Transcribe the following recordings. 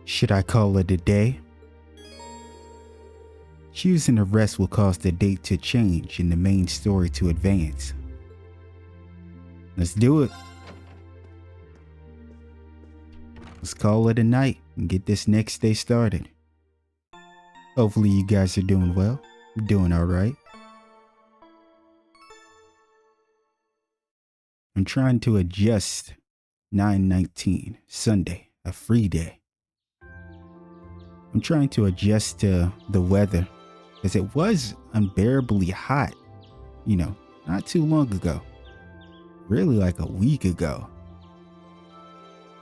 Should I call it a day? Choosing a rest will cause the date to change and the main story to advance. Let's do it. Let's call it a night and get this next day started. Hopefully you guys are doing well. Doing alright. I'm trying to adjust 9/19, Sunday, a free day. I'm trying to adjust to the weather because it was unbearably hot, not too long ago. Really like a week ago.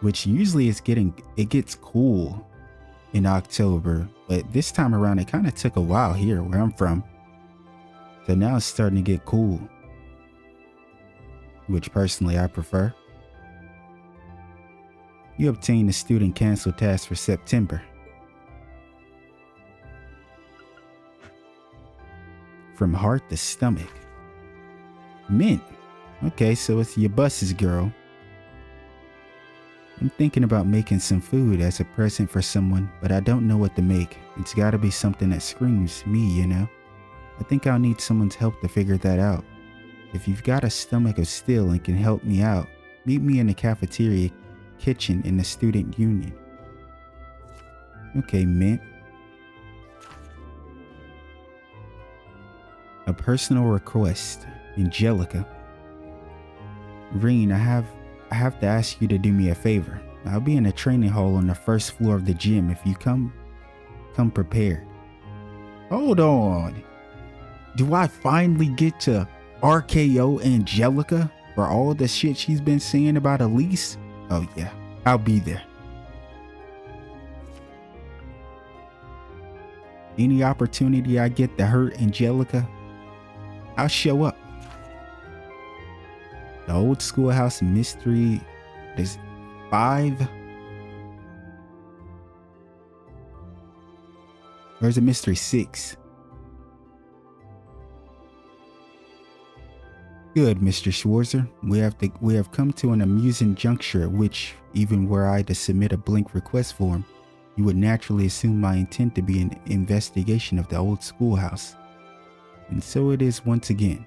Which usually it gets cool in October, but this time around it kind of took a while here where I'm from. So now it's starting to get cool, which personally I prefer. You obtained a student cancel task for September. From heart to stomach. Mint. Okay, so it's your bus's girl. I'm thinking about making some food as a present for someone, but I don't know what to make. It's gotta be something that screams me, I think I'll need someone's help to figure that out. If you've got a stomach of steel and can help me out, meet me in the cafeteria kitchen in the student union. Okay, Mint. A personal request, Angelica. Reen, I have to ask you to do me a favor. I'll be in a training hall on the first floor of the gym. If you come prepared. Hold on. Do I finally get to RKO Angelica for all the shit she's been saying about Elise? Oh yeah, I'll be there. Any opportunity I get to hurt Angelica, I'll show up. The old schoolhouse mystery. There's 5. There's a mystery 6. Good, Mr. Schwarzer. We have come to an amusing juncture at which, even were I to submit a blank request form, you would naturally assume my intent to be an investigation of the old schoolhouse. And so it is once again.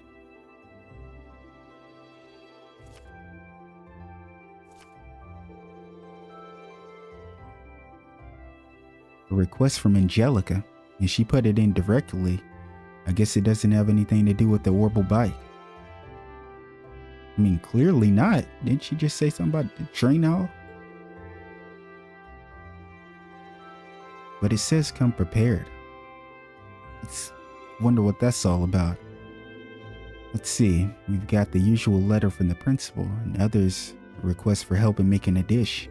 A request from Angelica, and she put it in directly. I guess it doesn't have anything to do with the orbital bike. I mean, clearly not. Didn't she just say something about the train hall? But it says come prepared. Let's wonder what that's all about. Let's see. We've got the usual letter from the principal and others a request for help in making a dish.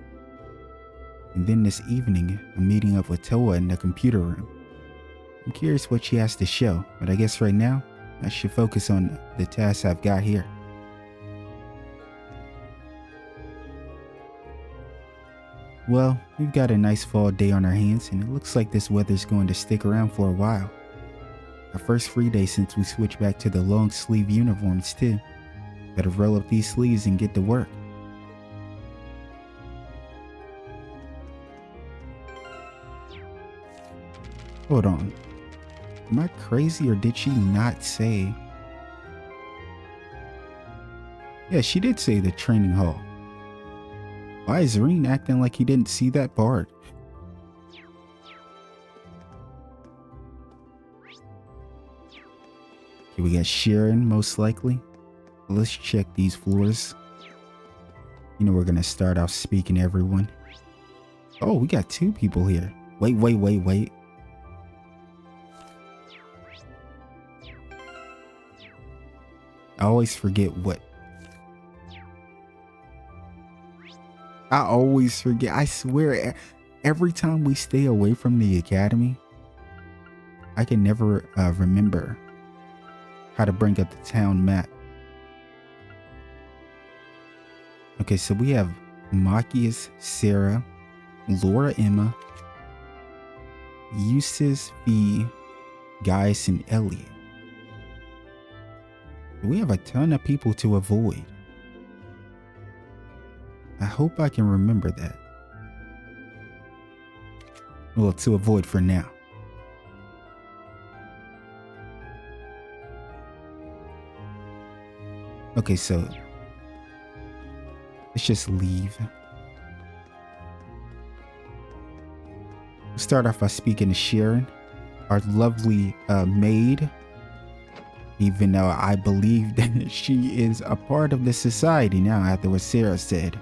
And then this evening, a meeting up with Toa in the computer room. I'm curious what she has to show, but I guess right now, I should focus on the tasks I've got here. Well, we've got a nice fall day on our hands, and it looks like this weather's going to stick around for a while. Our first free day since we switched back to the long sleeve uniforms too. Better roll up these sleeves and get to work. Hold on. Am I crazy, or did she not say? Yeah, she did say the training hall. Why is Reen acting like he didn't see that part? Okay, we got Sharon, most likely. Let's check these floors. We're gonna start off speaking to everyone. Oh, we got 2 people here. Wait. I always forget what. I swear, every time we stay away from the academy, I can never remember how to bring up the town map. Okay, so we have Machias, Sarah, Laura Emma, Eustace, Fee, Gaius, and Elliot. We have a ton of people to avoid. I hope I can remember that. Well, to avoid for now. Okay, so let's just leave. We'll start off by speaking to Sharon, our lovely maid. Even though I believe that she is a part of the society now after what Sarah said.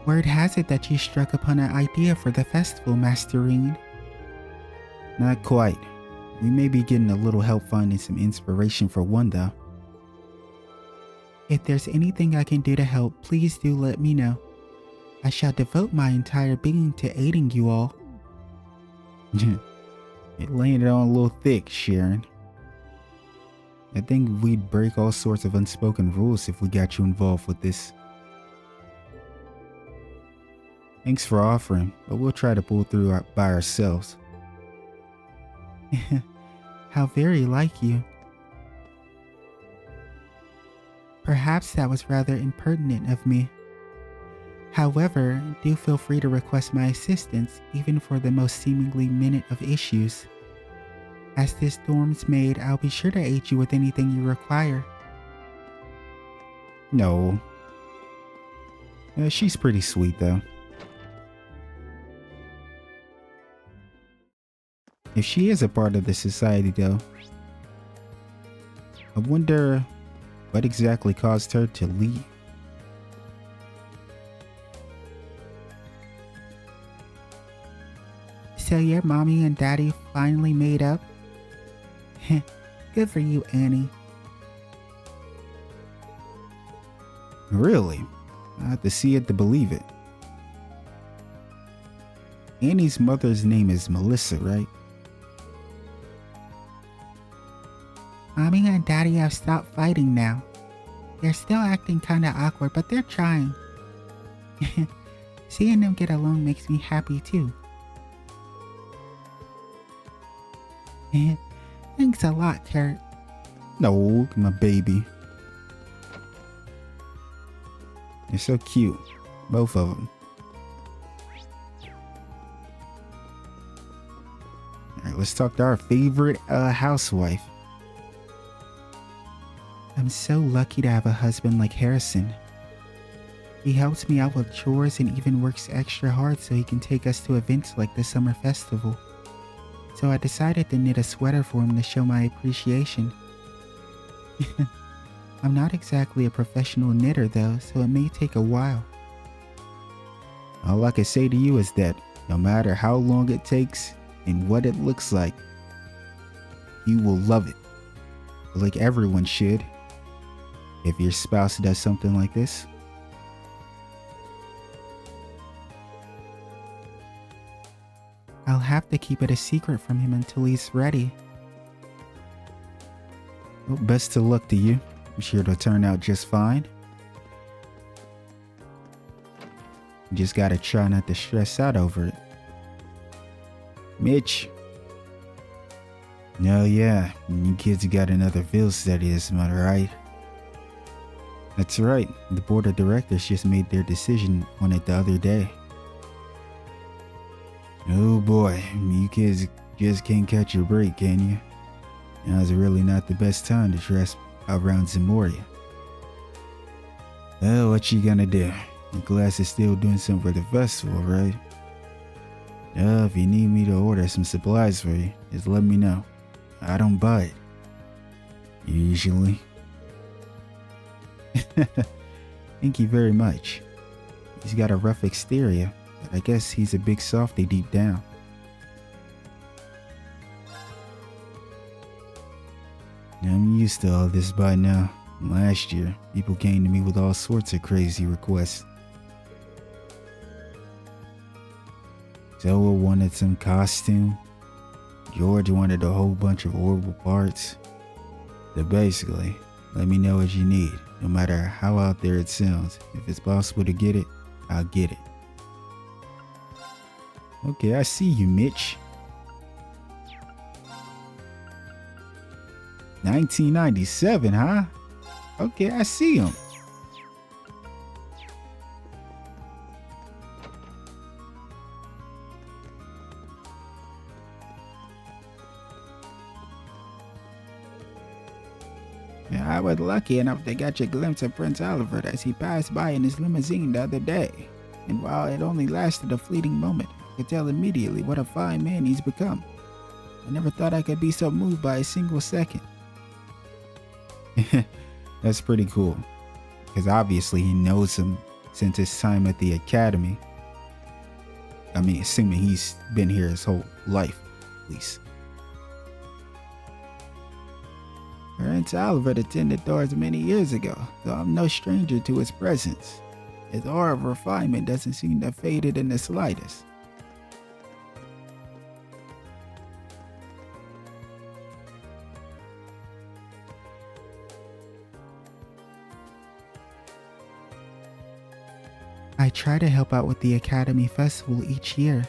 Word has it that you struck upon an idea for the festival, Masterine. Not quite. We may be getting a little help finding some inspiration for one though. If there's anything I can do to help, please do let me know. I shall devote my entire being to aiding you all. It landed on a little thick, Sharon. I think we'd break all sorts of unspoken rules if we got you involved with this. Thanks for offering, but we'll try to pull through by ourselves. How very like you. Perhaps that was rather impertinent of me. However, do feel free to request my assistance, even for the most seemingly minute of issues. As this dorm's maid, I'll be sure to aid you with anything you require. No. She's pretty sweet, though. If she is a part of the society, though, I wonder what exactly caused her to leave. So your mommy and daddy finally made up? Good for you, Annie. Really? I have to see it to believe it. Annie's mother's name is Melissa, right? Mommy and Daddy have stopped fighting now. They're still acting kinda awkward, but they're trying. Seeing them get along makes me happy too. Thanks a lot, Kurt. No, my baby. They're so cute. Both of them. Alright, let's talk to our favorite housewife. I'm so lucky to have a husband like Harrison. He helps me out with chores and even works extra hard so he can take us to events like the summer festival. So I decided to knit a sweater for him to show my appreciation. I'm not exactly a professional knitter though, so it may take a while. All I can say to you is that no matter how long it takes and what it looks like, you will love it. Like everyone should. If your spouse does something like this. I'll have to keep it a secret from him until he's ready. Well, best of luck to you. I'm sure it'll turn out just fine. You just gotta try not to stress out over it. Mitch. Oh yeah, you kids got another field study this month, right? That's right. The board of directors just made their decision on it the other day. Oh boy, you kids just can't catch a break, can you? Now's really not the best time to dress around Zamoria. Well, what you gonna do? The class is still doing something for the festival, right? If you need me to order some supplies for you, just let me know. I don't buy it. Usually. Thank you very much. He's got a rough exterior, but I guess he's a big softy deep down. I'm used to all this by now. Last year, people came to me with all sorts of crazy requests. Zoa wanted some costume. George wanted a whole bunch of horrible parts. So basically, let me know what you need, no matter how out there it sounds. If it's possible to get it, I'll get it. Okay, I see you, Mitch. 1997, huh? Okay, I see him. I was lucky enough to catch a glimpse of Prince Oliver as he passed by in his limousine the other day. And while it only lasted a fleeting moment, I could tell immediately what a fine man he's become. I never thought I could be so moved by a single second. That's pretty cool, because obviously he knows him since his time at the academy. I mean, assuming he's been here his whole life, at least. Prince Oliver attended doors many years ago, so I'm no stranger to his presence. His aura of refinement doesn't seem to have faded in the slightest. I try to help out with the Academy Festival each year,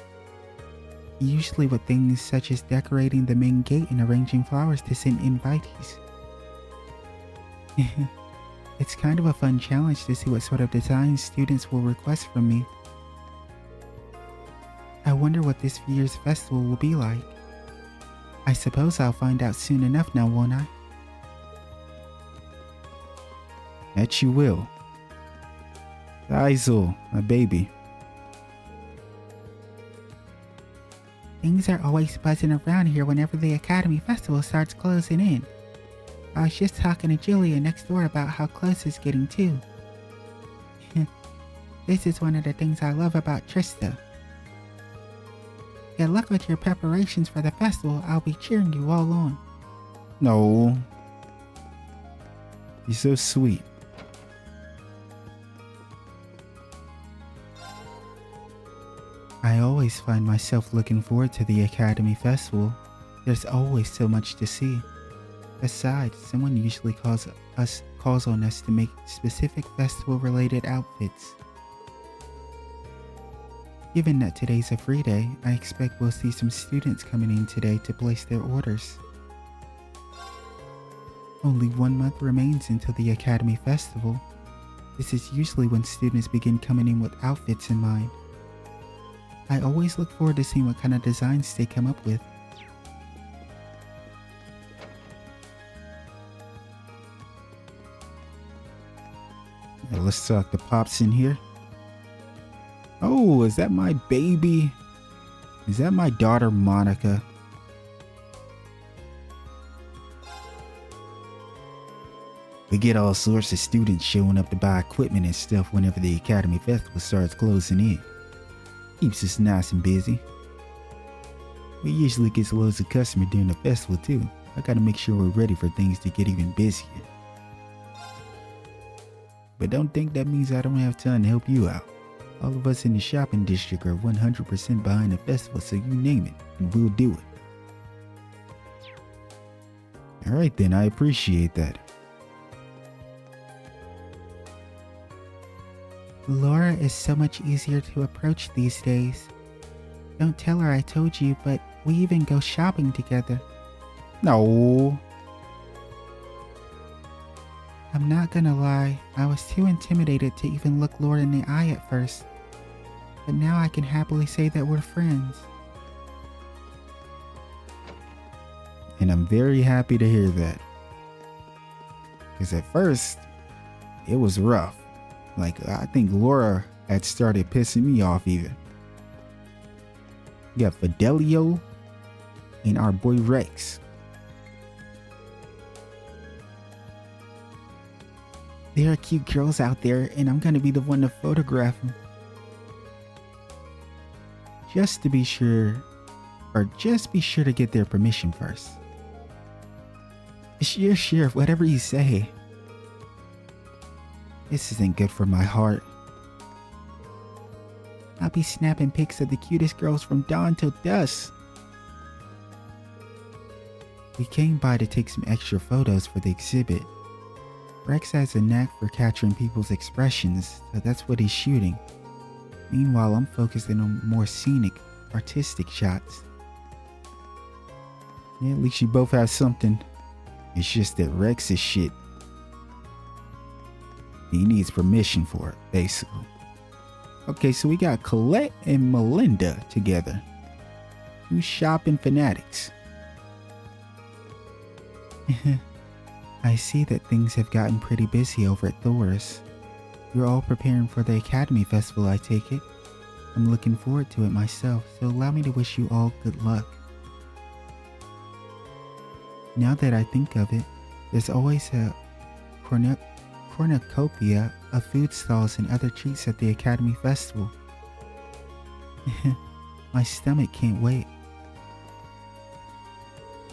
usually with things such as decorating the main gate and arranging flowers to send invitees. It's kind of a fun challenge to see what sort of designs students will request from me. I wonder what this year's festival will be like. I suppose I'll find out soon enough now, won't I? That you will. Isel, my baby. Things are always buzzing around here whenever the Academy Festival starts closing in. I was just talking to Julia next door about how close it's getting too. This is one of the things I love about Trista. Good luck with your preparations for the festival. I'll be cheering you all on. No. You're so sweet. I always find myself looking forward to the Academy Festival. There's always so much to see. Besides, someone usually calls on us to make specific festival-related outfits. Given that today's a free day, I expect we'll see some students coming in today to place their orders. Only 1 month remains until the Academy Festival. This is usually when students begin coming in with outfits in mind. I always look forward to seeing what kind of designs they come up with. Now let's talk to Pops in here. Oh, is that my baby? Is that my daughter Monica? We get all sorts of students showing up to buy equipment and stuff whenever the Academy Festival starts closing in. Keeps us nice and busy. We usually get loads of customers during the festival too. I gotta make sure we're ready for things to get even busier. But don't think that means I don't have time to help you out. All of us in the shopping district are 100% behind the festival, so you name it, and we'll do it. Alright then, I appreciate that. Laura is so much easier to approach these days. Don't tell her I told you, but we even go shopping together. No. I'm not gonna lie, I was too intimidated to even look Laura in the eye at first. But now I can happily say that we're friends. And I'm very happy to hear that. Because at first, it was rough. Like, I think Laura had started pissing me off even. You got Fidelio and our boy Rex. There are cute girls out there, and I'm gonna be the one to photograph them. Just to be sure, or just be sure to get their permission first. Sure, whatever you say. This isn't good for my heart. I'll be snapping pics of the cutest girls from dawn till dusk. We came by to take some extra photos for the exhibit. Rex has a knack for capturing people's expressions, so that's what he's shooting. Meanwhile, I'm focusing on more scenic, artistic shots. Yeah, at least you both have something. It's just that Rex is shit. He needs permission for it, basically. Okay, so we got Colette and Melinda together. Two shopping fanatics. I see that things have gotten pretty busy over at Thor's. You're all preparing for the Academy Festival, I take it. I'm looking forward to it myself, so allow me to wish you all good luck. Now that I think of it, there's always a cornucopia of food stalls and other treats at the Academy Festival. My stomach can't wait.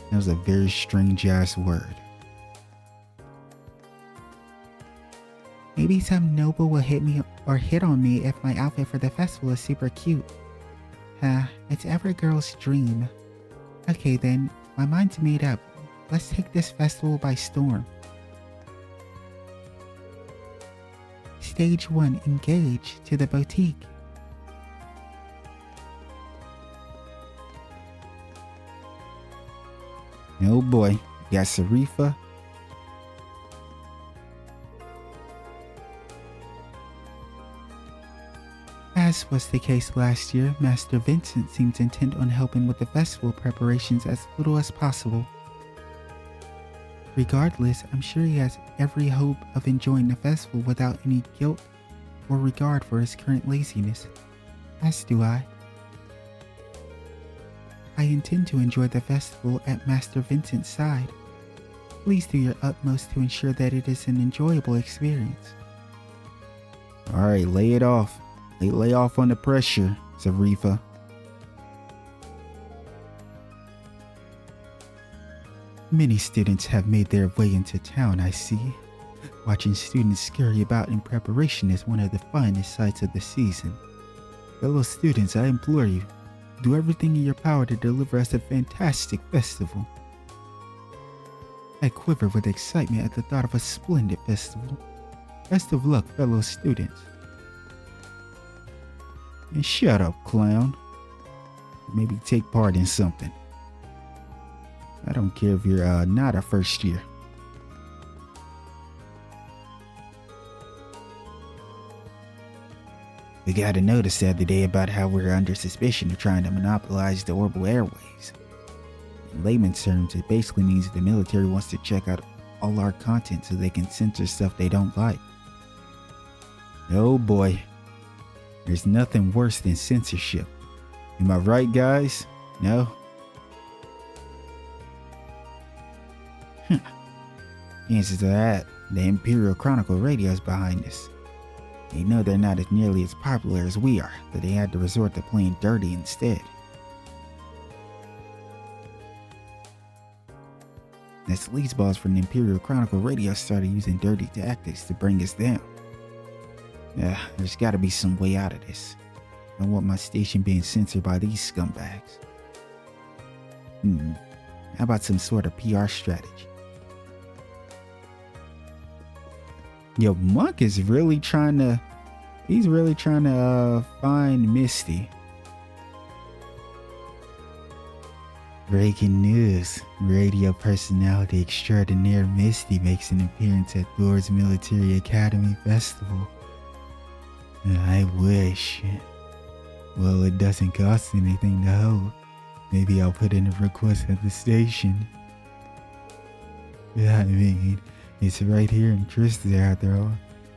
That was a very strange ass word. Maybe some noble will hit me or hit on me if my outfit for the festival is super cute. It's every girl's dream. Okay then, my mind's made up. Let's take this festival by storm. Stage 1, engage to the boutique. Oh boy, got ŝÄLLLove. As was the case last year, Master Vincent seems intent on helping with the festival preparations as little as possible. Regardless, I'm sure he has every hope of enjoying the festival without any guilt or regard for his current laziness. As do I. I intend to enjoy the festival at Master Vincent's side. Please do your utmost to ensure that it is an enjoyable experience. Alright, lay it off. Lay off on the pressure, ŝÄLLLove. Many students have made their way into town, I see. Watching students scurry about in preparation is one of the finest sights of the season. Fellow students, I implore you, do everything in your power to deliver us a fantastic festival. I quiver with excitement at the thought of a splendid festival. Best of luck, fellow students. And shut up, clown. Maybe take part in something. I don't care if you're not a first year. We got a notice the other day about how we're under suspicion of trying to monopolize the orbital airways. In layman's terms, it basically means the military wants to check out all our content so they can censor stuff they don't like. Oh boy, there's nothing worse than censorship. Am I right, guys? No? Answer to that, the Imperial Chronicle Radio is behind this. They know they're not as nearly as popular as we are, but they had to resort to playing dirty instead. The sleazeballs from the Imperial Chronicle Radio started using dirty tactics to bring us down. There's gotta be some way out of this. I don't want my station being censored by these scumbags. How about some sort of PR strategy? Yo, Monk is really trying to, find Misty. Breaking news. Radio personality extraordinaire Misty makes an appearance at Thor's Military Academy Festival. I wish. Well, it doesn't cost anything to hold. Maybe I'll put in a request at the station. I mean, it's right here in Trista after all.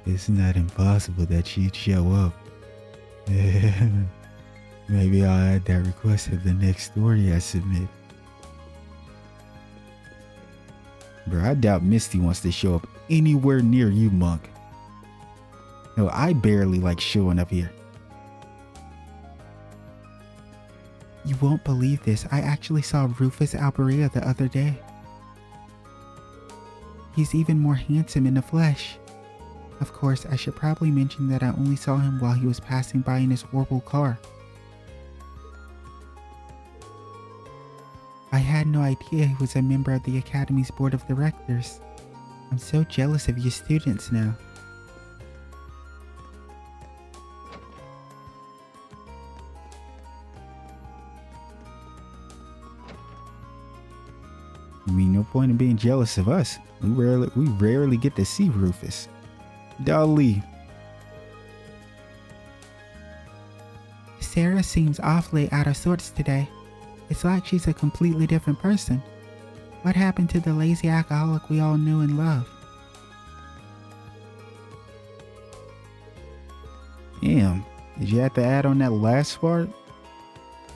It's not impossible that she'd show up. Maybe I'll add that request to the next story I submit. Bro, I doubt Misty wants to show up anywhere near you, Monk. No, I barely like showing up here. You won't believe this. I actually saw Rufus Alberia the other day. He's even more handsome in the flesh. Of course, I should probably mention that I only saw him while he was passing by in his horrible car. I had no idea he was a member of the Academy's board of directors. I'm so jealous of you students now. I mean, no point in being jealous of us. We rarely get to see Rufus. Dolly. Sarah seems awfully out of sorts today. It's like she's a completely different person. What happened to the lazy alcoholic we all knew and loved? Damn, did you have to add on that last part?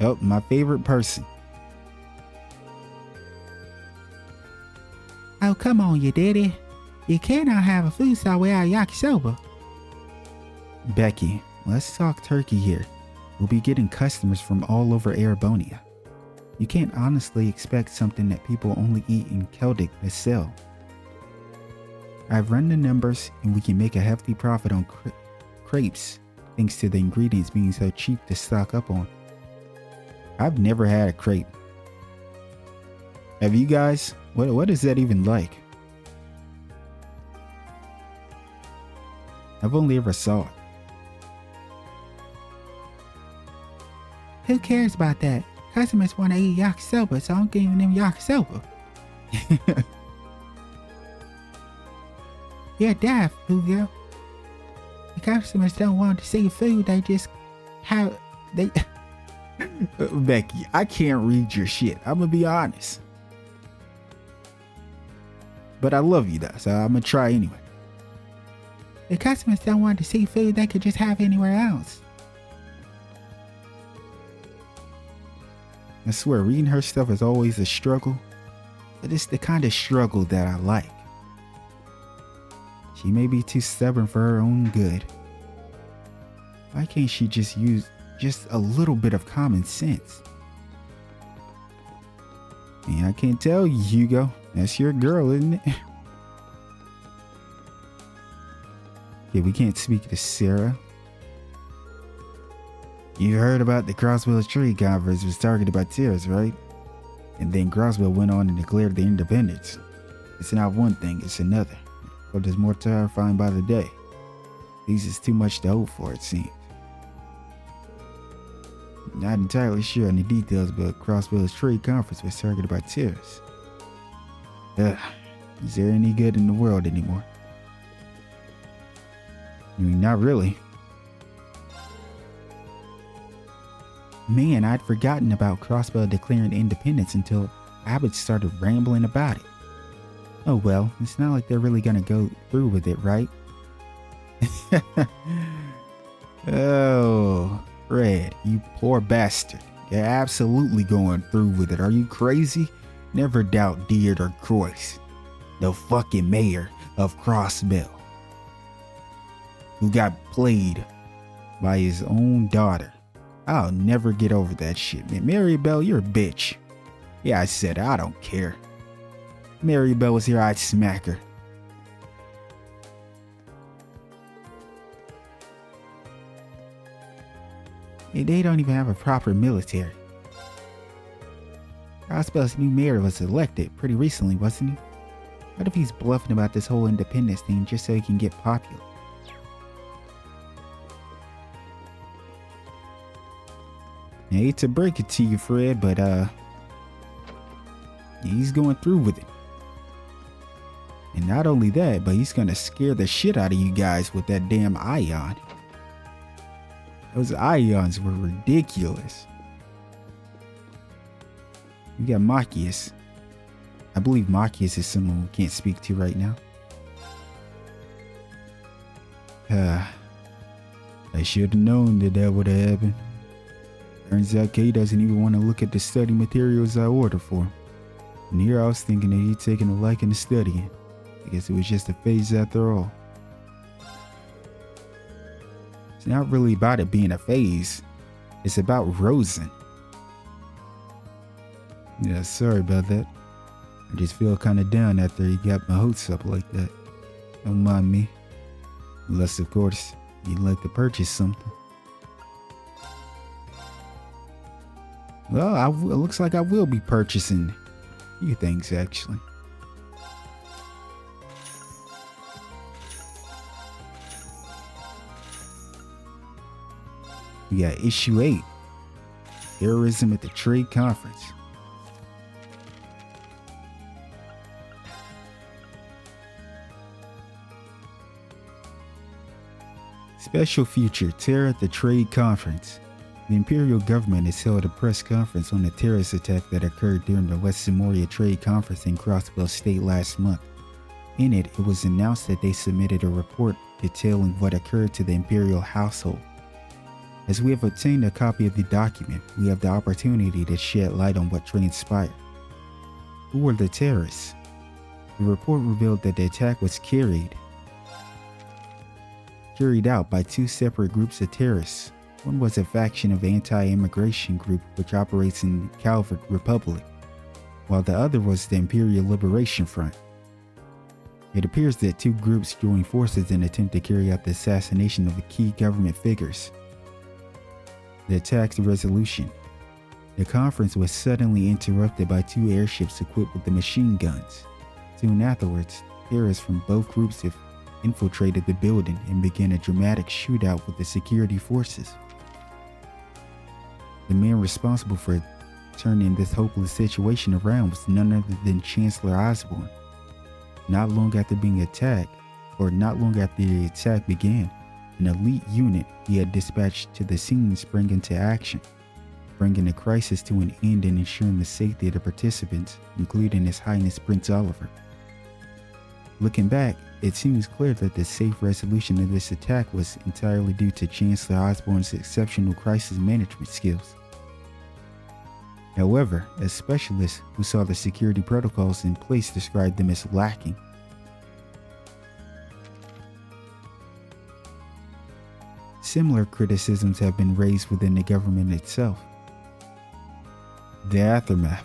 Oh, my favorite person. Oh, come on, you daddy. You cannot have a food style without yakisoba. Becky, let's talk turkey here. We'll be getting customers from all over Arabonia. You can't honestly expect something that people only eat in Celtic to sell. I've run the numbers and we can make a hefty profit on crepes thanks to the ingredients being so cheap to stock up on. I've never had a crepe. Have you guys? What is that even like? I've only ever saw it. Who cares about that? Customers want to eat yakisoba, so I'm giving them yakisoba. You're daft, Hugo. The customers don't want to see food, they just have... Becky, I can't read your shit. I'm gonna be honest. But I love you though, so I'm gonna try anyway. The customers don't want to see food they could just have anywhere else. I swear, reading her stuff is always a struggle, but it's the kind of struggle that I like. She may be too stubborn for her own good. Why can't she just use just a little bit of common sense? Man, I can't tell you, Hugo. That's your girl, isn't it? Yeah, we can't speak to Sarah. You heard about the Crossville Trade Conference was targeted by terrorists, right? And then Crossville went on and declared their independence. It's not one thing, it's another. But there's more terrifying by the day. This is too much to hope for, it seems. Not entirely sure on the details, but Crossville's trade conference was targeted by terrorists. Is there any good in the world anymore? I mean, not really. Man, I'd forgotten about Crossville declaring independence until Abbott started rambling about it. Oh well, it's not like they're really gonna go through with it, right? Oh, Fred, you poor bastard. You're absolutely going through with it. Are you crazy? Never doubt Deirdre Croix, the fucking mayor of Crossville, who got played by his own daughter. I'll never get over that shit, man. Mary Bell, you're a bitch. Yeah, I said it. I don't care. Mary Bell was here, I'd smack her. They don't even have a proper military. Crossville's new mayor was elected pretty recently, wasn't he? What if he's bluffing about this whole independence thing just so he can get popular? I hate to break it to you, Fred, but he's going through with it. And not only that, but he's gonna scare the shit out of you guys with that damn ion. Those ions were ridiculous. We got Machias. I believe Machias is someone we can't speak to right now. I should have known that would have happened. Turns out Kay doesn't even want to look at the study materials I ordered for him. And here I was thinking that he'd taken a liking to studying. I guess it was just a phase after all. It's not really about it being a phase. It's about Rosen. Yeah, sorry about that. I just feel kind of down after he got my hopes up like that. Don't mind me. Unless, of course, you'd like to purchase something. Well, it looks like I will be purchasing a few things, actually. We got issue 8. Terrorism at the Trade Conference. Special feature, Terror at the Trade Conference. The Imperial government has held a press conference on the terrorist attack that occurred during the West Samoria Trade Conference in Crossbell State last month. In it, it was announced that they submitted a report detailing what occurred to the Imperial household. As we have obtained a copy of the document, we have the opportunity to shed light on what transpired. Who were the terrorists? The report revealed that the attack was carried out by two separate groups of terrorists. One was a faction of anti-immigration group which operates in Calvert Republic, while the other was the Imperial Liberation Front. It appears that two groups joined forces in an attempt to carry out the assassination of the key government figures. The attack's resolution. The conference was suddenly interrupted by two airships equipped with the machine guns. Soon afterwards, terrorists from both groups have infiltrated the building and began a dramatic shootout with the security forces. The man responsible for turning this hopeless situation around was none other than Chancellor Osborne. Not long after the attack began, an elite unit he had dispatched to the scene sprang into action, bringing the crisis to an end and ensuring the safety of the participants, including His Highness Prince Oliver. Looking back, it seems clear that the safe resolution of this attack was entirely due to Chancellor Osborne's exceptional crisis management skills. However, a specialist who saw the security protocols in place described them as lacking. Similar criticisms have been raised within the government itself. The aftermath.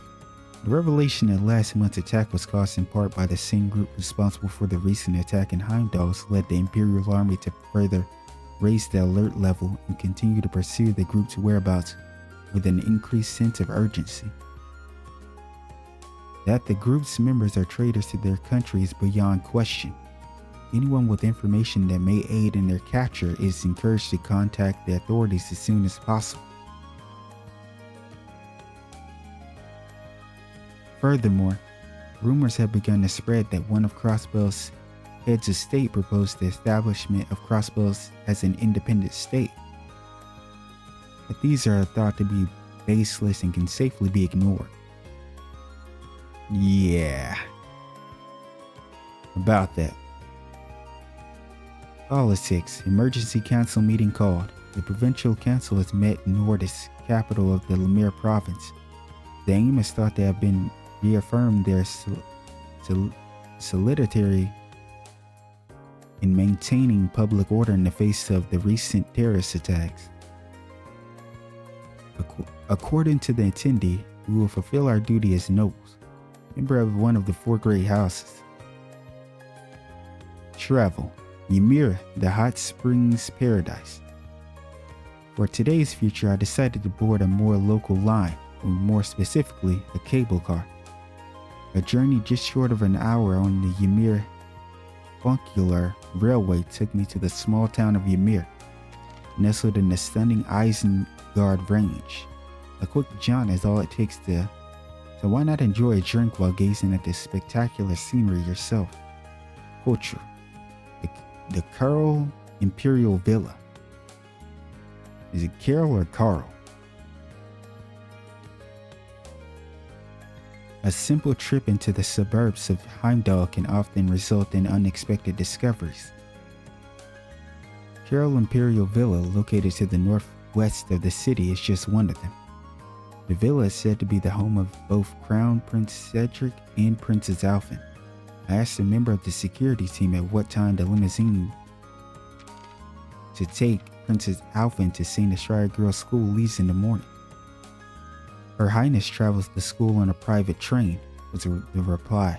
The revelation that last month's attack was caused in part by the same group responsible for the recent attack in Heimdall's led the Imperial Army to further raise the alert level and continue to pursue the group's whereabouts with an increased sense of urgency. That the group's members are traitors to their country is beyond question. Anyone with information that may aid in their capture is encouraged to contact the authorities as soon as possible. Furthermore, rumors have begun to spread that one of Crossbell's heads of state proposed the establishment of Crossbells as an independent state. But these are thought to be baseless and can safely be ignored. Yeah. About that. Politics. Emergency council meeting called. The provincial council has met in Nordis, capital of the Lemire province. The aim is thought to have been reaffirmed their solidity in maintaining public order in the face of the recent terrorist attacks. According to the attendee, we will fulfill our duty as nobles, member of one of the four great houses. Travel. Ymir, the hot springs paradise. For today's future, I decided to board a more local line, or more specifically, a cable car. A journey just short of an hour on the Ymir Funicular Railway took me to the small town of Ymir, nestled in the stunning Isengard Range. A quick jaunt is all it takes so why not enjoy a drink while gazing at this spectacular scenery yourself? Culture. The Carl Imperial Villa. Is it Carol or Carl? A simple trip into the suburbs of Heimdall can often result in unexpected discoveries. Carol Imperial Villa, located to the northwest of the city, is just one of them. The villa is said to be the home of both Crown Prince Cedric and Princess Alphen. I asked a member of the security team at what time the limousine to take Princess Alphen to St. Estrada Girls' School leaves in the morning. Her Highness travels to school on a private train, was the reply.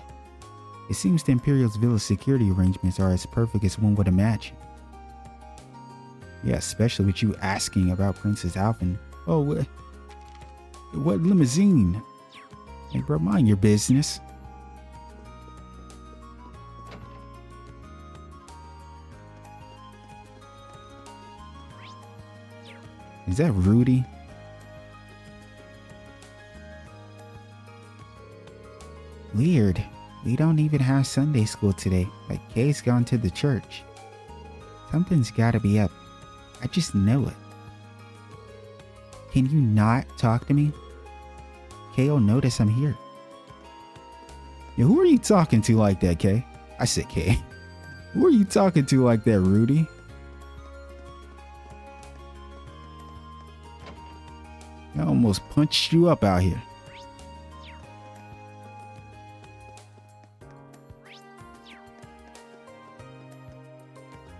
It seems the Imperial's villa security arrangements are as perfect as one would imagine. Yeah, especially with you asking about Princess Alphen. Oh, what limousine? Hey bro, mind your business. Is that Rudy? Weird. We don't even have Sunday school today, but Kay's gone to the church. Something's gotta be up. I just know it. Can you not talk to me? Kay'll notice I'm here. Yo, who are you talking to like that, Kay? I said Kay. Who are you talking to like that, Rudy? I almost punched you up out here.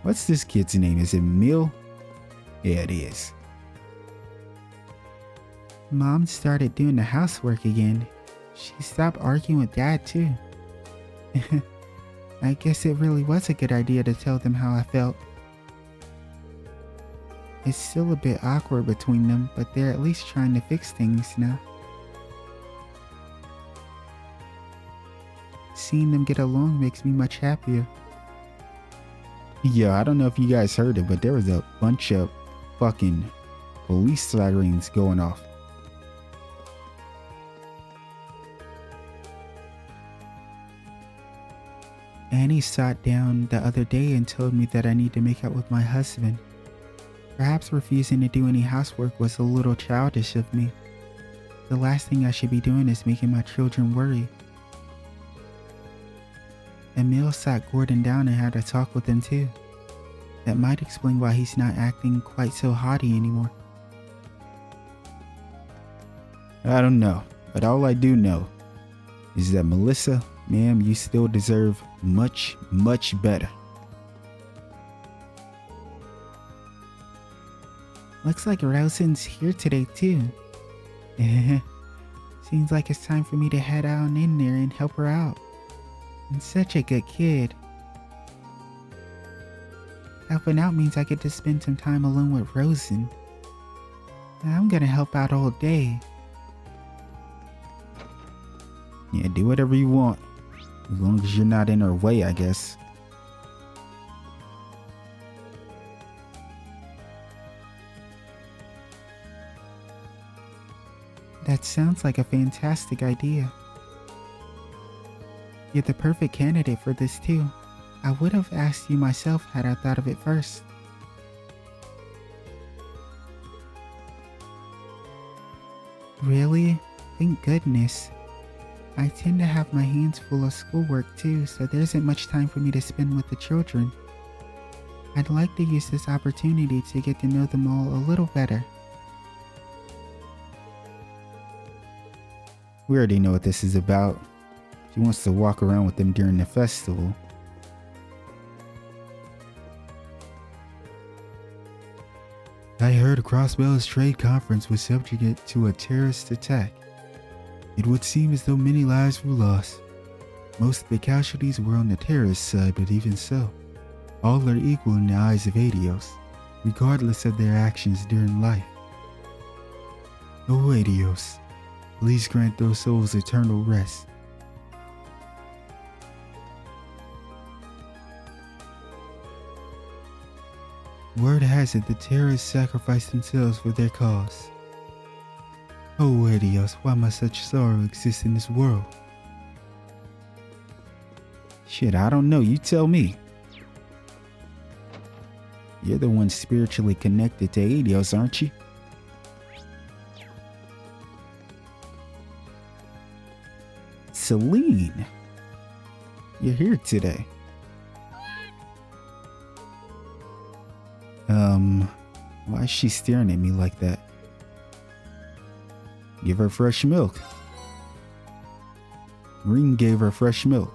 What's this kid's name? Is it Mill? Yeah, it is. Mom started doing the housework again. She stopped arguing with Dad too. I guess it really was a good idea to tell them how I felt. It's still a bit awkward between them, but they're at least trying to fix things now. Seeing them get along makes me much happier. Yeah, I don't know if you guys heard it, but there was a bunch of fucking police sirens going off. Annie sat down the other day and told me that I need to make out with my husband. Perhaps refusing to do any housework was a little childish of me. The last thing I should be doing is making my children worry. Emil sat Gordon down and had a talk with him too. That might explain why he's not acting quite so haughty anymore. I don't know, but all I do know is that Melissa, ma'am, you still deserve much, much better. Looks like Rosen's here today too. Seems like it's time for me to head on in there and help her out. I'm such a good kid. Helping out means I get to spend some time alone with Rosen. I'm gonna help out all day. Yeah, do whatever you want. As long as you're not in her way, I guess. That sounds like a fantastic idea. You're the perfect candidate for this too. I would have asked you myself had I thought of it first. Really? Thank goodness. I tend to have my hands full of schoolwork too, so there isn't much time for me to spend with the children. I'd like to use this opportunity to get to know them all a little better. We already know what this is about. She wants to walk around with them during the festival. I heard Crossbell's trade conference was subject to a terrorist attack. It would seem as though many lives were lost. Most of the casualties were on the terrorist side, but even so, all are equal in the eyes of Adios, regardless of their actions during life. Oh Adios, please grant those souls eternal rest. Word has it the terrorists sacrificed themselves for their cause. Oh Adios, why must such sorrow exist in this world? Shit, I don't know, you tell me. You're the one spiritually connected to Adios, aren't you? Celine, you're here today. Why is she staring at me like that? Give her fresh milk. Ring gave her fresh milk.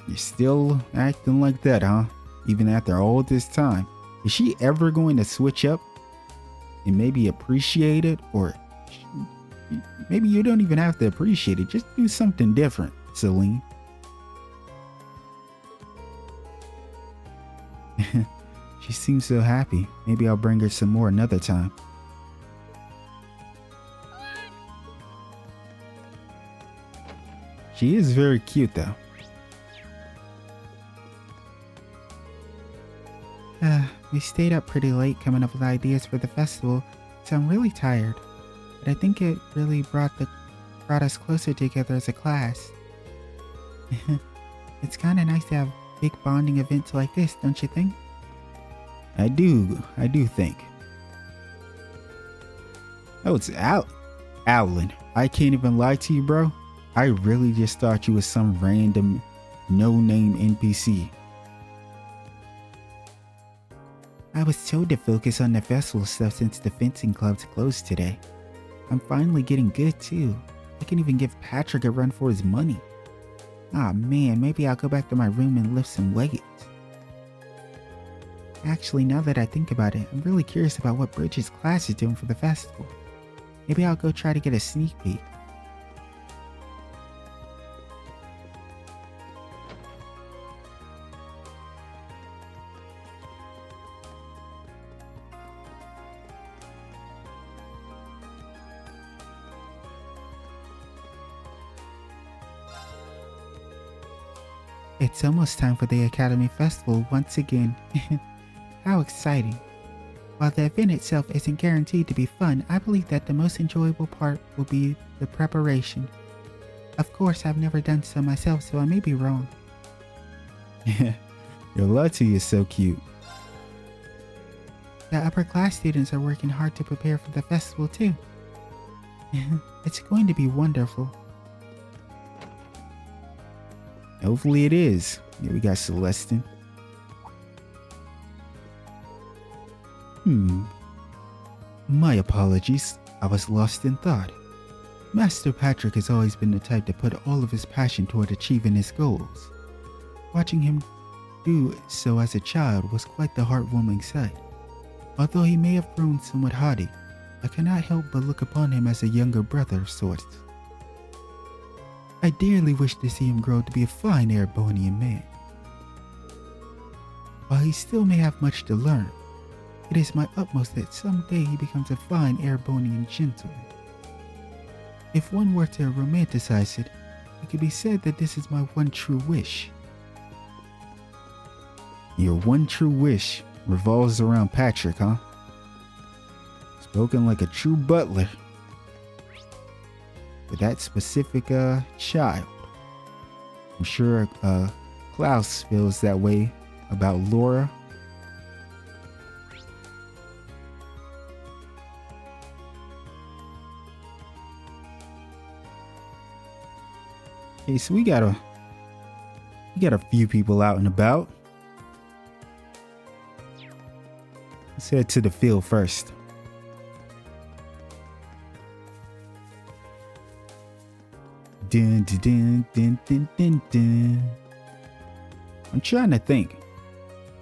You're still acting like that, huh? Even after all this time. Is she ever going to switch up and maybe appreciate it? Or maybe you don't even have to appreciate it. Just do something different, Celine. She seems so happy. Maybe I'll bring her some more another time. She is very cute though. We stayed up pretty late coming up with ideas for the festival, so I'm really tired. But I think it really brought us closer together as a class. It's kinda nice to have big bonding events like this, don't you think? I do think. Oh, it's Alan. I can't even lie to you, bro. I really just thought you was some random, no-name NPC. I was told to focus on the festival stuff since the fencing club's closed today. I'm finally getting good too. I can even give Patrick a run for his money. Ah man, maybe I'll go back to my room and lift some weights. Actually, now that I think about it, I'm really curious about what Bridget's class is doing for the festival. Maybe I'll go try to get a sneak peek. It's almost time for the Academy Festival once again. How exciting. While the event itself isn't guaranteed to be fun, I believe that the most enjoyable part will be the preparation. Of course, I've never done so myself, so I may be wrong. Your Lottie is so cute. The upper class students are working hard to prepare for the festival too. It's going to be wonderful. Hopefully it is. Here we got Celestine. My apologies. I was lost in thought. Master Patrick has always been the type to put all of his passion toward achieving his goals. Watching him do so as a child was quite the heartwarming sight. Although he may have grown somewhat haughty, I cannot help but look upon him as a younger brother of sorts. I dearly wish to see him grow to be a fine Airbonian man. While he still may have much to learn, it is my utmost that someday he becomes a fine Airbonian gentleman. If one were to romanticize it, it could be said that this is my one true wish. Your one true wish revolves around Patrick, huh? Spoken like a true butler. For that specific child. I'm sure Klaus feels that way about Laura. Okay, so we got a few people out and about. Let's head to the field first. Dun, dun, dun, dun, dun, dun. I'm trying to think.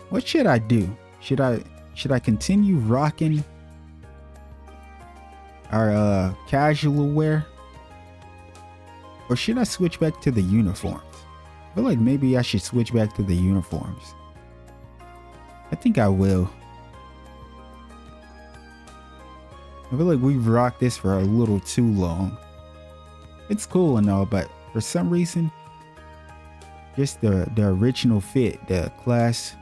What should I do? Should I continue rocking our casual wear? Or should I switch back to the uniforms? I feel like maybe I should switch back to the uniforms. I think I will. I feel like we've rocked this for a little too long. It's cool and all, but for some reason, just the original fit, the class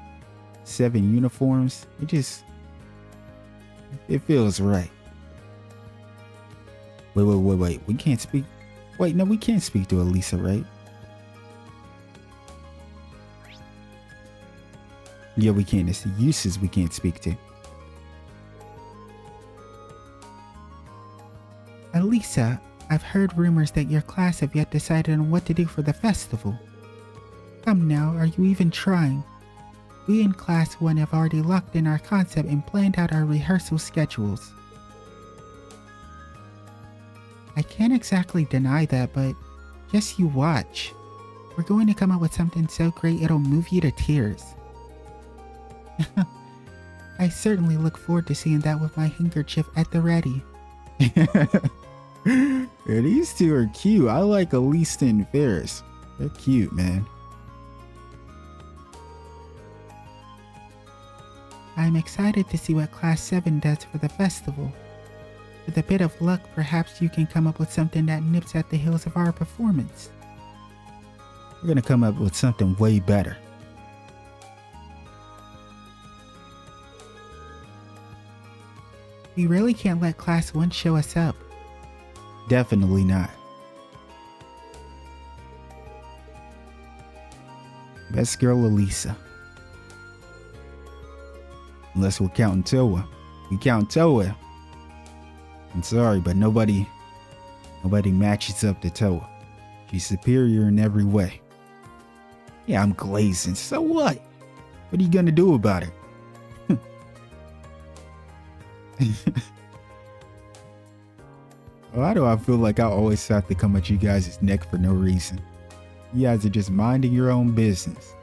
7 uniforms, it feels right. Wait. We can't speak. Wait, no, we can't speak to Elisa, right? Yeah, we can. It's the uses we can't speak to. Elisa, I've heard rumors that your class have yet decided on what to do for the festival. Come now, are you even trying? We in Class 1 have already locked in our concept and planned out our rehearsal schedules. I can't exactly deny that, but just you watch. We're going to come up with something so great it'll move you to tears. I certainly look forward to seeing that with my handkerchief at the ready. Yeah, these two are cute. I like Elisa and Ferris. They're cute, man. I'm excited to see what Class 7 does for the festival. With a bit of luck, perhaps you can come up with something that nips at the heels of our performance. We're gonna come up with something way better. We really can't let Class 1 show us up. Definitely not. Best girl Elisa. Unless we're counting Toa. We count Toa. I'm sorry, but nobody matches up to Toa. She's superior in every way. Yeah, I'm glazing. So what? What are you gonna do about it? Why do I feel like I always have to come at you guys' neck for no reason? You guys are just minding your own business.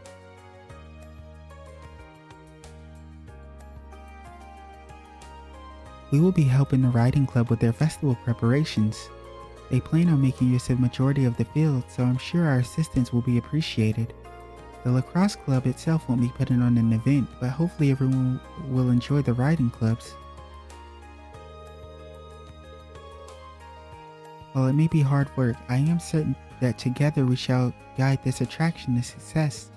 We will be helping the riding club with their festival preparations. They plan on making use of majority of the field, so I'm sure our assistance will be appreciated. The lacrosse club itself won't be putting on an event, but hopefully everyone will enjoy the riding clubs. While it may be hard work, I am certain that together we shall guide this attraction to success.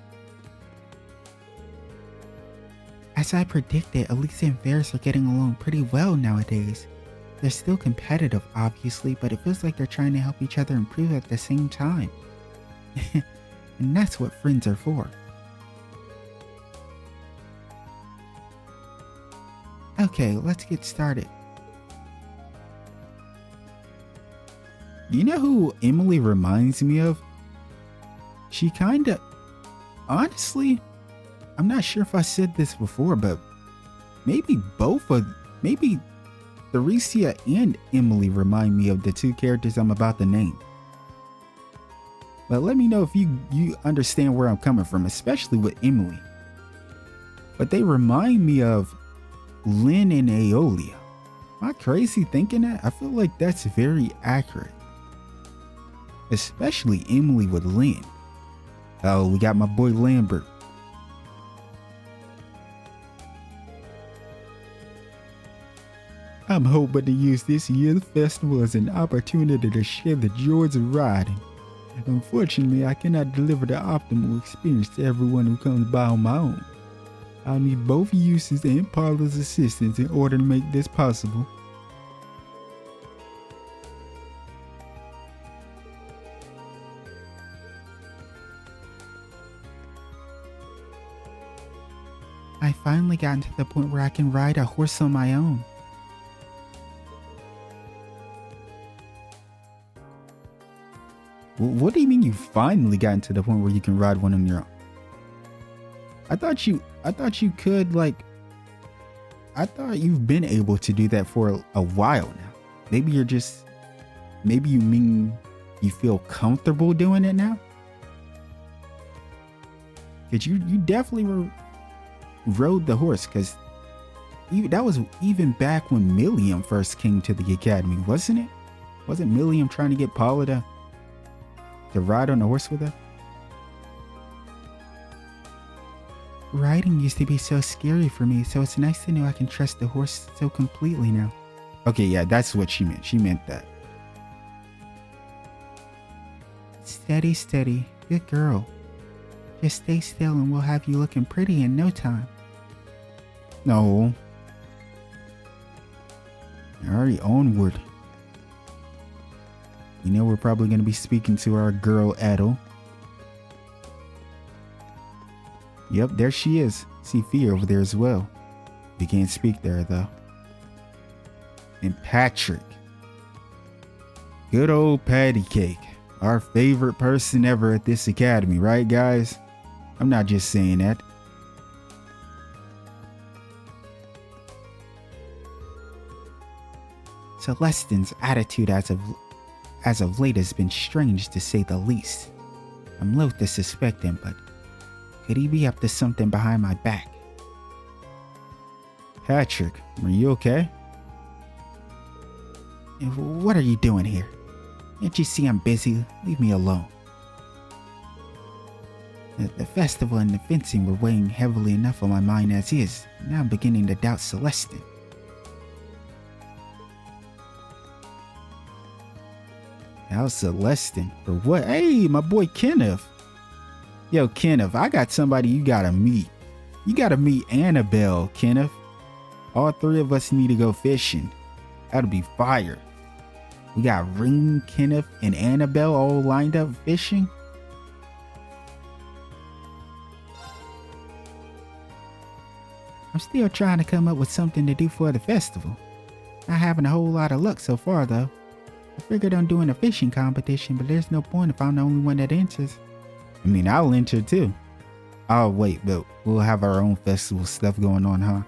As I predicted, Elisa and Ferris are getting along pretty well nowadays. They're still competitive, obviously, but it feels like they're trying to help each other improve at the same time. And that's what friends are for. Okay, let's get started. You know who Emily reminds me of? She kinda... Honestly, I'm not sure if I said this before, but maybe Theresia and Emily remind me of the two characters I'm about to name. But let me know if you understand where I'm coming from, especially with Emily. But they remind me of Lynn and Aeolia. Am I crazy thinking that? I feel like that's very accurate. Especially Emily with Lynn. Oh, we got my boy Lambert. I'm hoping to use this year's festival as an opportunity to share the joys of riding. Unfortunately, I cannot deliver the optimal experience to everyone who comes by on my own. I'll need both Eustace and Paula's assistance in order to make this possible. I finally gotten to the point where I can ride a horse on my own. What do you mean you finally gotten to the point where you can ride one on your own? I thought you could, like, I thought you've been able to do that for a while now. Maybe you mean you feel comfortable doing it now? Cause you definitely rode the horse, cause that was even back when Milliam first came to the academy, wasn't it? Wasn't Milliam trying to get Paula to ride on a horse with her? Riding used to be so scary for me, so it's nice to know I can trust the horse so completely now. Okay, yeah, that's what she meant. She meant that. Steady, steady. Good girl. Just stay still and we'll have you looking pretty in no time. No. Alright, onward. You know we're probably going to be speaking to our girl, Adel. Yep, there she is. See Fia over there as well. We can't speak there, though. And Patrick. Good old Patty Cake. Our favorite person ever at this academy, right, guys? I'm not just saying that. Celestine's attitude as of late has been strange, to say the least. I'm loath to suspect him, but could he be up to something behind my back? Patrick, are you okay? What are you doing here? Can't you see I'm busy? Leave me alone. The festival and the fencing were weighing heavily enough on my mind as is. Now I'm beginning to doubt Celestine. How's Celestine? For what? Hey, my boy Kenneth. Yo, Kenneth, I got somebody you gotta meet. You gotta meet Annabelle, Kenneth. All three of us need to go fishing. That'll be fire. We got Ring, Kenneth, and Annabelle all lined up fishing. I'm still trying to come up with something to do for the festival. Not having a whole lot of luck so far though. I figured on doing a fishing competition, but there's no point if I'm the only one that enters. I mean, I'll enter too. Oh wait, but we'll have our own festival stuff going on, huh?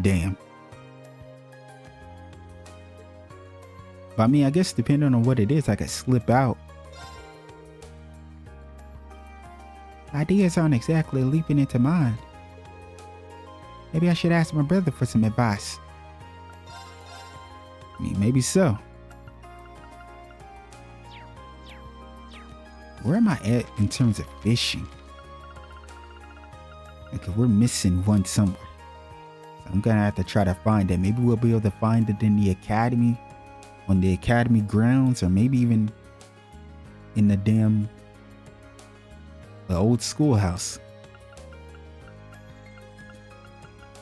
Damn. But I mean, I guess depending on what it is, I could slip out. Ideas aren't exactly leaping into mind. Maybe I should ask my brother for some advice. I mean, maybe so. Where am I at in terms of fishing? Like, we're missing one somewhere. So I'm gonna have to try to find it. Maybe we'll be able to find it in the academy, on the academy grounds, or maybe even in the old schoolhouse.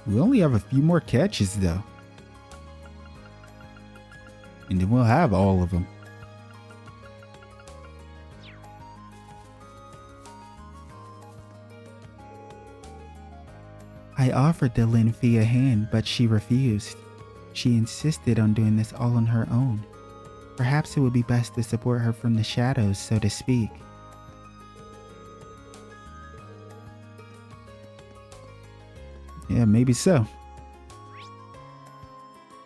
We only have a few more catches though. And then we'll have all of them. I offered the Linfie a hand, but she refused. She insisted on doing this all on her own. Perhaps it would be best to support her from the shadows, so to speak. Yeah, maybe so.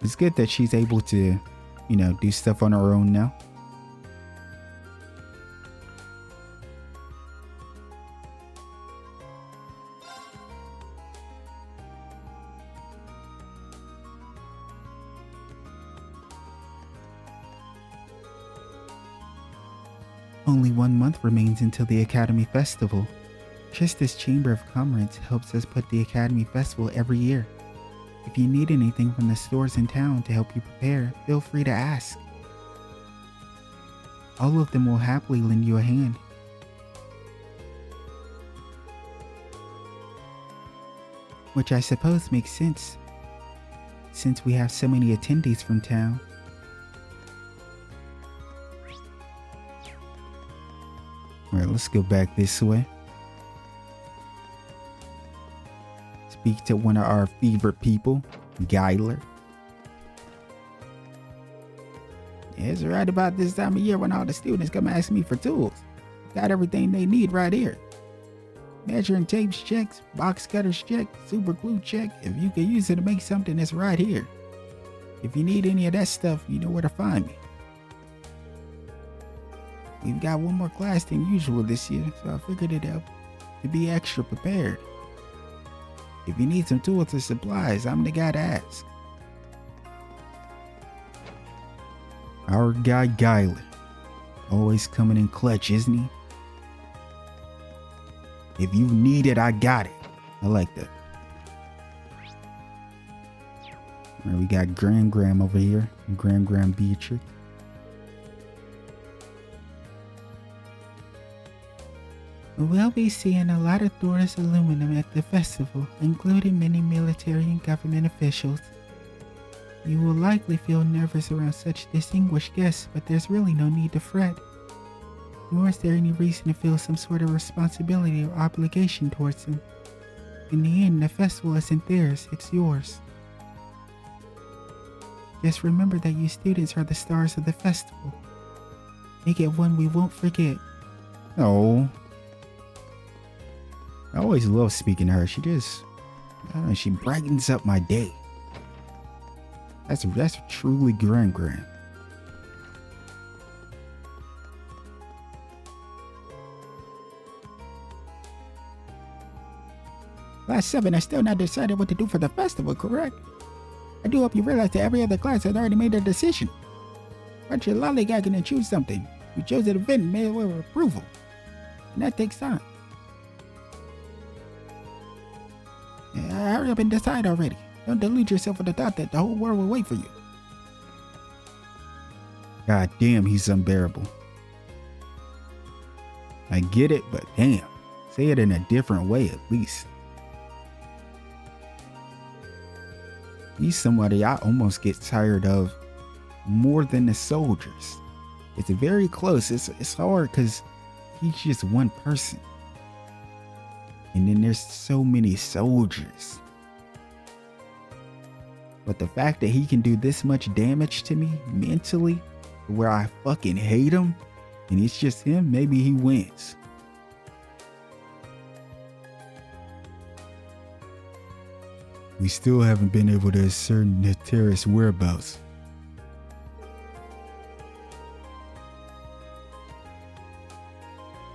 It's good that she's able to, do stuff on her own now. Only 1 month remains until the Academy Festival. Trista's Chamber of Commerce helps us put the Academy Festival every year. If you need anything from the stores in town to help you prepare, feel free to ask. All of them will happily lend you a hand. Which I suppose makes sense, since we have so many attendees from town. Alright, let's go back this way. Speak to one of our favorite people, Guyler. Yeah, it's right about this time of year when all the students come ask me for tools. Got everything they need right here. Measuring tapes checks, box cutters check, super glue check. If you can use it to make something, it's right here. If you need any of that stuff, you know where to find me. We've got one more class than usual this year, so I figured it out to be extra prepared. If you need some tools or supplies, I'm the guy to ask. Our guy Guyler. Always coming in clutch, isn't he? If you need it, I got it. I like that. All right, we got Gram over here. Gram Beatrix. We'll be seeing a lot of Doris aluminum at the festival, including many military and government officials. You will likely feel nervous around such distinguished guests, but there's really no need to fret. Nor is there any reason to feel some sort of responsibility or obligation towards them. In the end, the festival isn't theirs, it's yours. Just remember that you students are the stars of the festival. Make it one we won't forget. Oh. I always love speaking to her. She just, she brightens up my day. That's truly Gram. Class 7 has still not decided what to do for the festival, correct? I do hope you realize that every other class has already made their decision. But you're lollygagging and choose something. You chose an event and made it with approval. And that takes time. Yeah, hurry up and decide already. Don't delude yourself with the thought that the whole world will wait for you. God damn, he's unbearable. I get it, but damn. Say it in a different way at least. He's somebody I almost get tired of more than the soldiers. It's very close. It's hard because he's just one person. And then there's so many soldiers. But the fact that he can do this much damage to me mentally, where I fucking hate him, and it's just him, maybe he wins. We still haven't been able to ascertain the terrorist's whereabouts.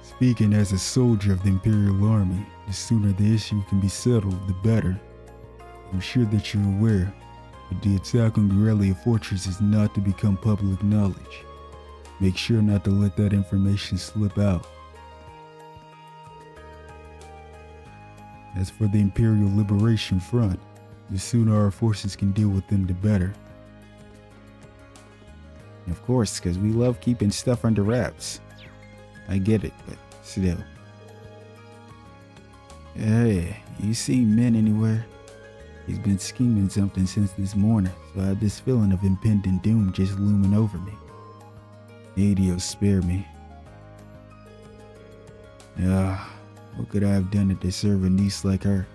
Speaking as a soldier of the Imperial Army, the sooner the issue can be settled, the better. I'm sure that you're aware, but the attack on Guerrilla Fortress is not to become public knowledge. Make sure not to let that information slip out. As for the Imperial Liberation Front, the sooner our forces can deal with them, the better. Of course, because we love keeping stuff under wraps. I get it, but still. Hey, you seen Min anywhere? He's been scheming something since this morning, so I have this feeling of impending doom just looming over me. Adio, spare me. What could I have done to deserve a niece like her?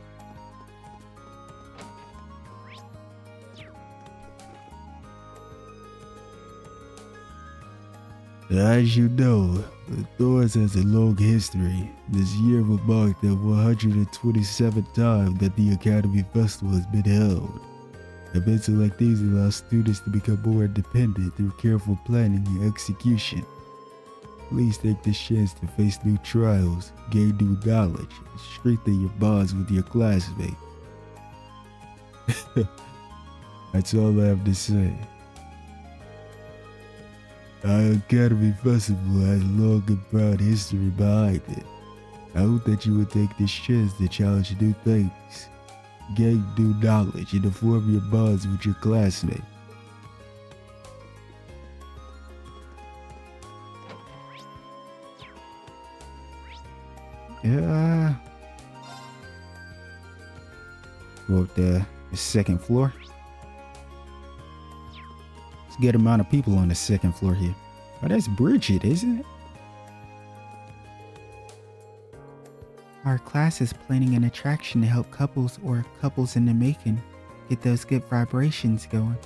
As you know, the Thorns has a long history. This year will mark the 127th time that the Academy Festival has been held. Events like these allow students to become more independent through careful planning and execution. Please take this chance to face new trials, gain new knowledge, and strengthen your bonds with your classmates. That's all I have to say. Our Academy Festival has a long and proud history behind it. I hope that you will take this chance to challenge new things, gain new knowledge, and form your bonds with your classmates. Go up the second floor. It's a good amount of people on the second floor here. Oh, that's Bridget, isn't it? Our class is planning an attraction to help couples or couples in the making get those good vibrations going.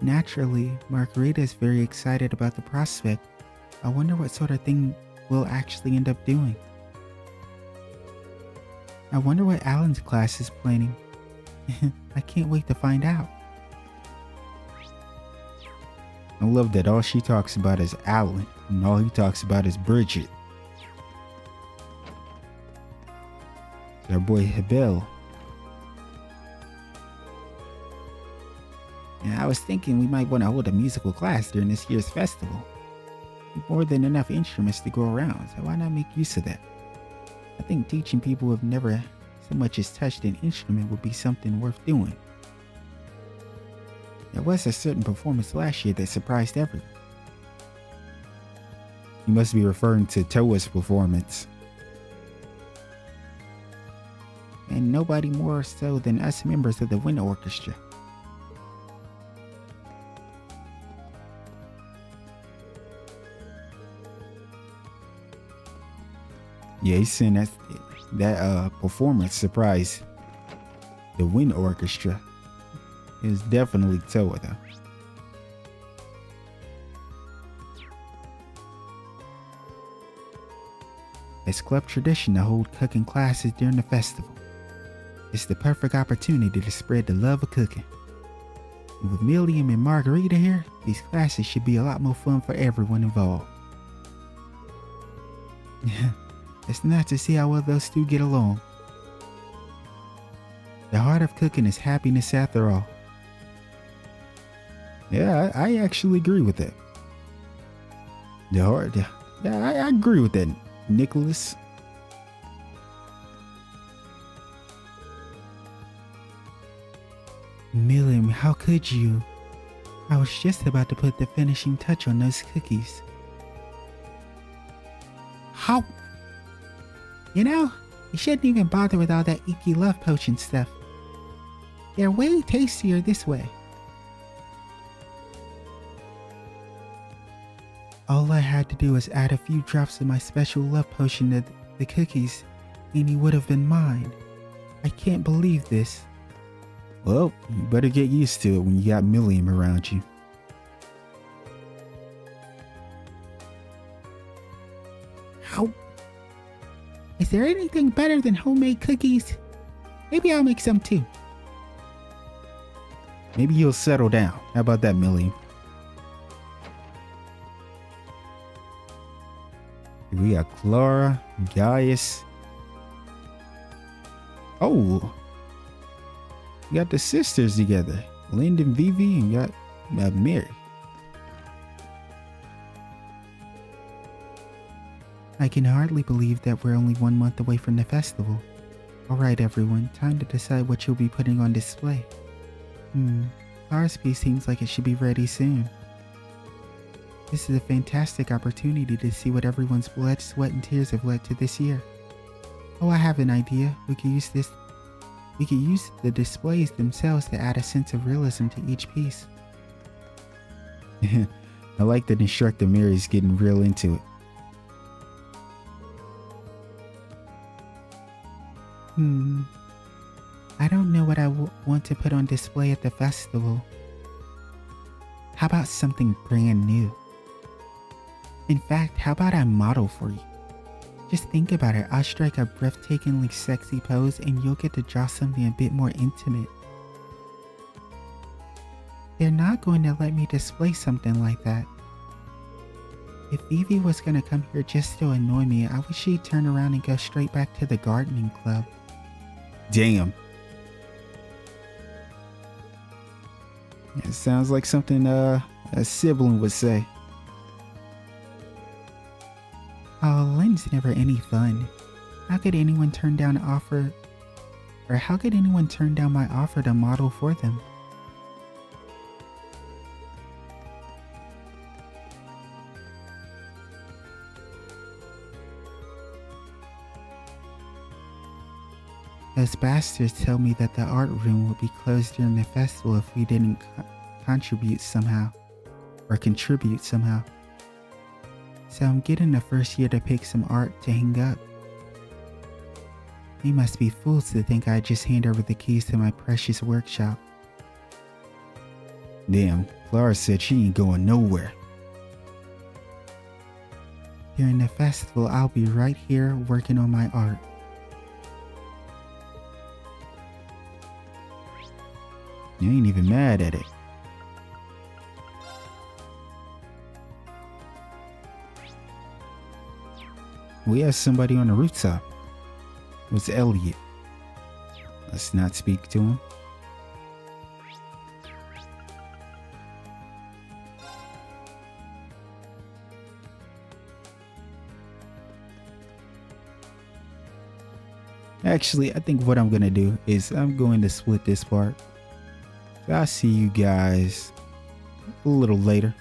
Naturally, Margarita is very excited about the prospect. I wonder what sort of thing we'll actually end up doing. I wonder what Alan's class is planning. I can't wait to find out. I love that all she talks about is Alan, and all he talks about is Bridget. It's our boy Hebel. Yeah, I was thinking we might want to hold a musical class during this year's festival. More than enough instruments to go around, so why not make use of that? I think teaching people who have never so much as touched an instrument would be something worth doing. There was a certain performance last year that surprised everyone. You must be referring to Toa's performance. And nobody more so than us members of the wind orchestra. Yeah, he's saying that performance surprised the wind orchestra. It was definitely Toa though. It's club tradition to hold cooking classes during the festival. It's the perfect opportunity to spread the love of cooking. And with Milliam and Margarita here, these classes should be a lot more fun for everyone involved. It's nice to see how well those two get along. The heart of cooking is happiness after all. Yeah, I actually agree with that. Yeah, I agree with that, Nicholas. Milliam, how could you? I was just about to put the finishing touch on those cookies. How? You know, you shouldn't even bother with all that icky love potion stuff. They're way tastier this way. All I had to do was add a few drops of my special love potion to the cookies, and he would have been mine. I can't believe this. Well, you better get used to it when you got Milliam around you. How? Is there anything better than homemade cookies? Maybe I'll make some too. Maybe you'll settle down. How about that, Milliam? We got Clara, Gaius. Oh, you got the sisters together. Linda and Vivi, and you got Mary. I can hardly believe that we're only 1 month away from the festival. Alright everyone, time to decide what you'll be putting on display. Clara's piece seems like it should be ready soon. This is a fantastic opportunity to see what everyone's blood, sweat, and tears have led to this year. Oh, I have an idea. We could use the displays themselves to add a sense of realism to each piece. I like that instructor Mary's getting real into it. I don't know what I want to put on display at the festival. How about something brand new? In fact, how about I model for you? Just think about it. I'll strike a breathtakingly sexy pose and you'll get to draw something a bit more intimate. They're not going to let me display something like that. If Vivi was going to come here just to annoy me, I wish she'd turn around and go straight back to the gardening club. Damn. It sounds like something a sibling would say. Oh, Lynn's never any fun. How could anyone turn down my offer to model for them? Those bastards tell me that the art room would be closed during the festival if we didn't contribute somehow. So I'm getting the first year to pick some art to hang up. They must be fools to think I'd just hand over the keys to my precious workshop. Damn, Clara said she ain't going nowhere. During the festival, I'll be right here working on my art. You ain't even mad at it. We have somebody on the rooftop. It's Elliot. Let's not speak to him. Actually, I think what I'm gonna do is I'm going to split this part. I'll see you guys a little later.